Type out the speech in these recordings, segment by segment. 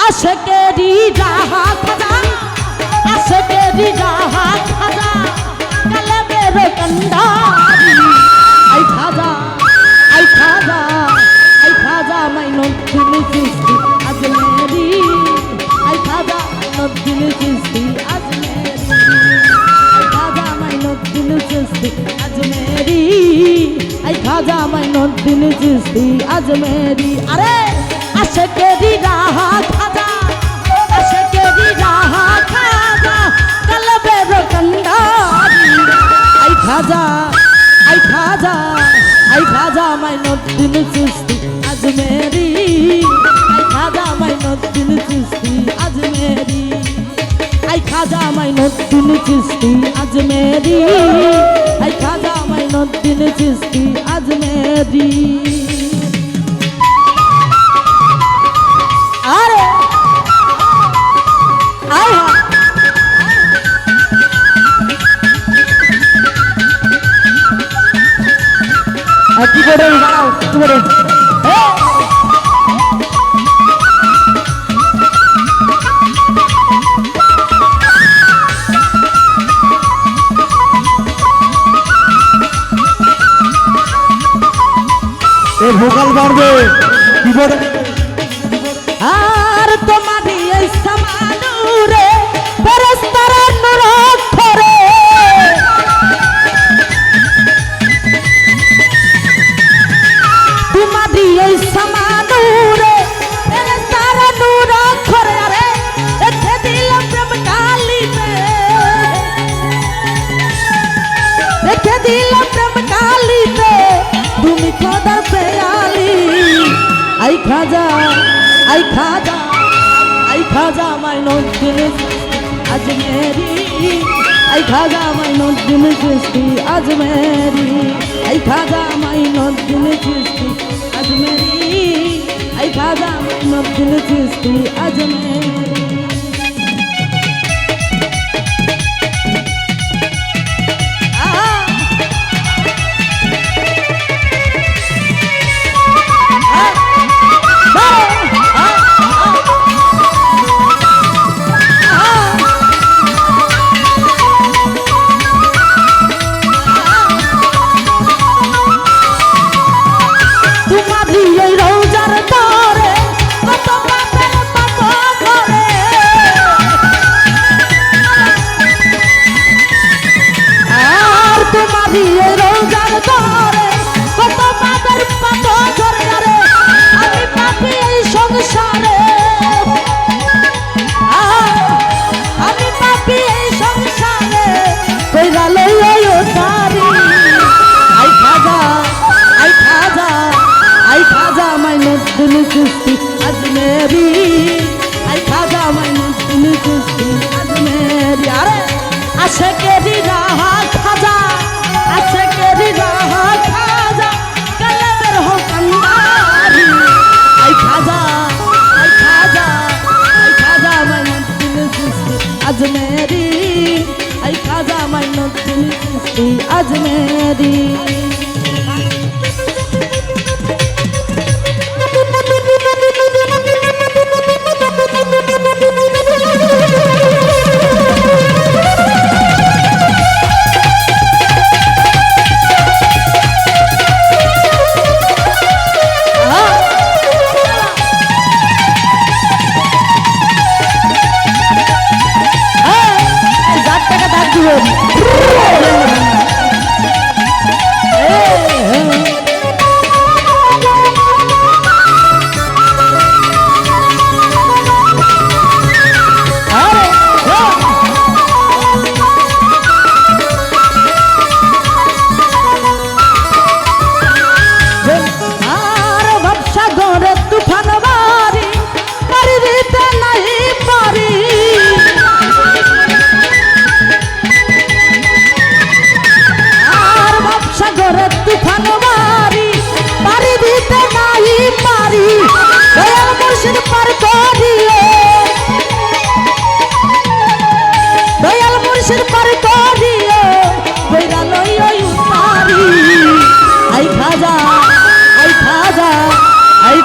আশেকেরি রাহা খাজা আশেকেরি রাহা খাজা কালেবের কন্ডারি আই খাজা আই খাজা আই খাজা মাইনুদ্দিন চিশতি আজমেরি আই খাজা মাইনুদ্দিন চিশতি আজমেরি আই খাজা মাইনুদ্দিন চিশতি আজমেরি আই খাজা মাইনুদ্দিন চিশতি আজমেরি আরে আশেকেরি রাহা খাজা আশেকেরি রাহা খাজা কালবের কন্ডারি আই খাজা আই খাজা আই খাজা মাইনুদ্দিন চিশতি আজমেরি আই খাজা মাইনুদ্দিন চিশতি আজমেরি আই খাজা মাইনুদ্দিন চিশতি আজমেরি আই খাজা মাইনুদ্দিন চিশতি আজমেরি আরে আয় কি করে দাঁড়াও কি করে এ ভোকাল বাড়বে কিবোর্ড আর তোমারি এই সমানুরে ফেরেশতারা নূর অক্ষরে তোমারি এই সমানুরে ফেরেশতারা নূর অক্ষরে আরে দেখে দিলাম প্রেম কালিতে দেখে দিলাম প্রেম কালিতে তুমি খোদার পেয়ালি আই খাজা আই খাজা আই খাজা মাইনুদ্দিন আজমেরি আই খাজা মাইনুদ্দিন চিশতি আজমেরি আই খাজা মাইনুদ্দিন চিশতি আজমেরি আই খাজা মাইনুদ্দিন চিশতি আজমেরি চিশতি আজমেরি আই খাজা মাইনুদ্দিন চিশতি আজমেরি আরে আশেকেরি রাহা খাজা আশেকেরি রাহা খাজা কালবের কন্ডারি আই খাজা আই খাজা আই খাজা মাইনুদ্দিন চিশতি আজমেরি আই খাজা মাইনুদ্দিন চিশতি আজমেরি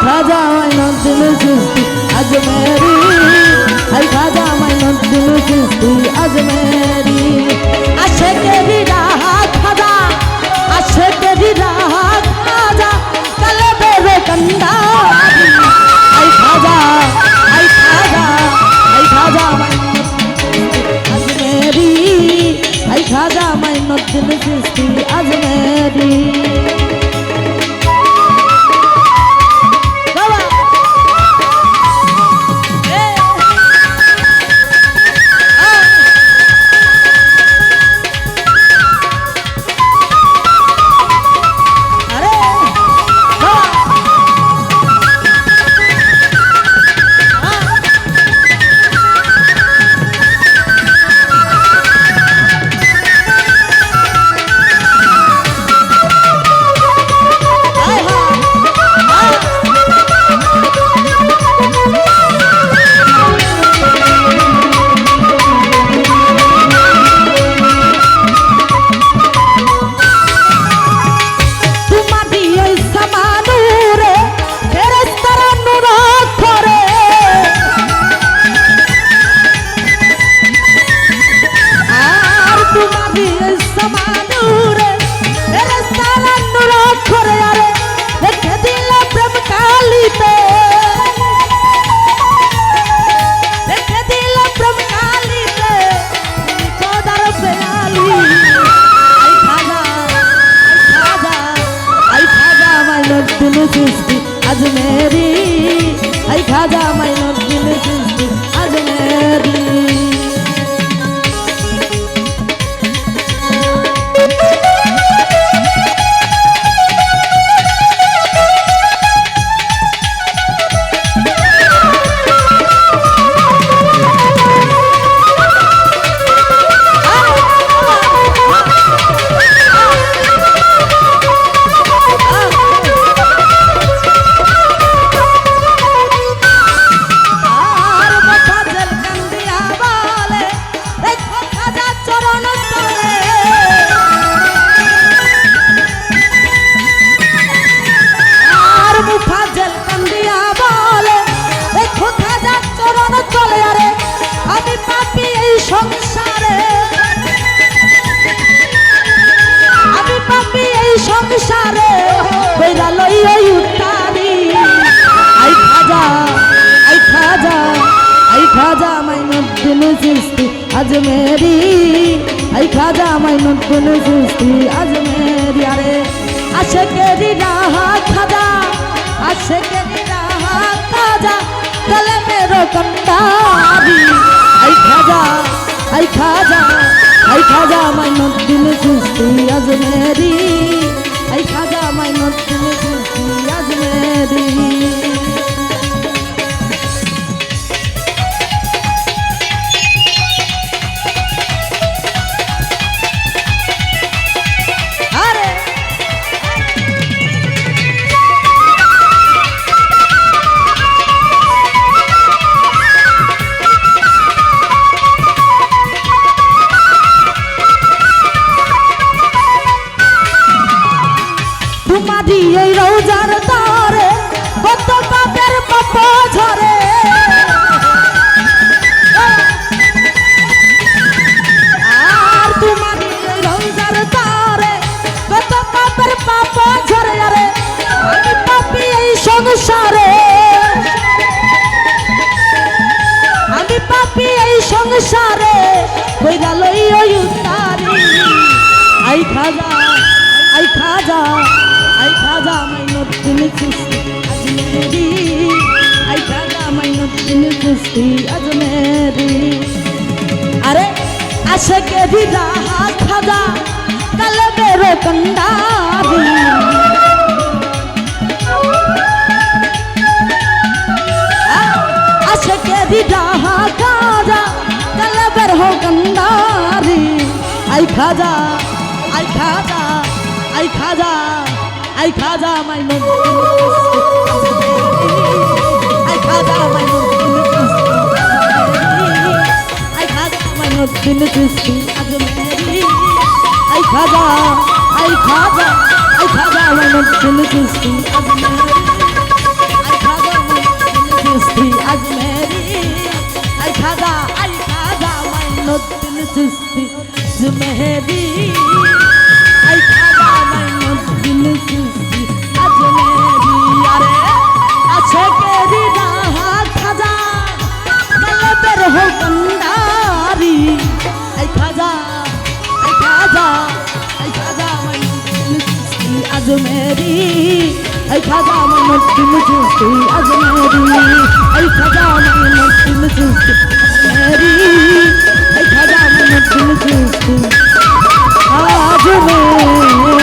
খাজা মাইনুদ্দিন চিস্তি আজমেরি আই খাজা মাইনুদ্দিন চিস্তি আজমেরি আশেকেরি রাহা খাজা আশেকেরি রাহা খাজা কলবের কন্দারি আই খাজা আই খাজা আই খাজা আজমেরি আই খাজা মাইনুদ্দিন চিস্তি আজমেরি আজমেরি আই খাজা মাইনুদ্দিন চিস্তি আজমেরি সংসারে কইরা লই ওই উত্তারি আই খাজা আই খাজা আই খাজা মাইনুদ্দিন চিস্তি আজমেরি আই খাজা মাইনুদ্দিন চিস্তি আজমেরি আরে আশেকেরি রাহা খাজা আশেকেরি রাহা খাজা কলমের কন্দারি আই খাজা আই খাজা আই খাজা মাইনুদ্দিন চিস্তি আজমেরি আই খাজা মাইনুদ্দিন চিস্তি আজমেরি তোমারি এই রোজার তারে কত পাপের পাপ ঝরে আর তোমারি এই রোজার তারে কত পাপের পাপ ঝরে আরে আমি পাপী এই সংসারে আমি পাপী এই সংসারে কইরা লই ওই উত্তারি আই খাজা আই খাজা আই খাজা মাইনুদ্দিন চিস্তি আজমেরি আই খাজা মাইনুদ্দিন চিস্তি আজমেরি আরে আশেকেরি রাহা খাজা কলবের কন্দারি আশেকেরি রাহা খাজা কলবের কন্দারি আই খাজা আই খাজা আই খাজা আই খাজা মাইনুদ্দিন আই খাজা মাইনুদ্দিন চিস্তি আজমেরি আই খাজা আই খাজা আই খাজা মাইনুদ্দিন চিস্তি আজমেরি আই খাজা মাইনুদ্দিন চিস্তি আই খাজা মাইনুদ্দিন চিশতি আজমেরি আই খাজা মাইনুদ্দিন চিশতি আজমেরি আরে আছে কেরি রাহা খাজা কলবের হোকন্দারি আই খাজা মাইনুদ্দিন চিশতি আজমেরি আই খাজা মাইনুদ্দিন চিশতি আজমেরি আই খাজা মাইনুদ্দিন চিশতি আজমেরি আই খাজা মাইনুদ্দিন চিশতি আজমেরি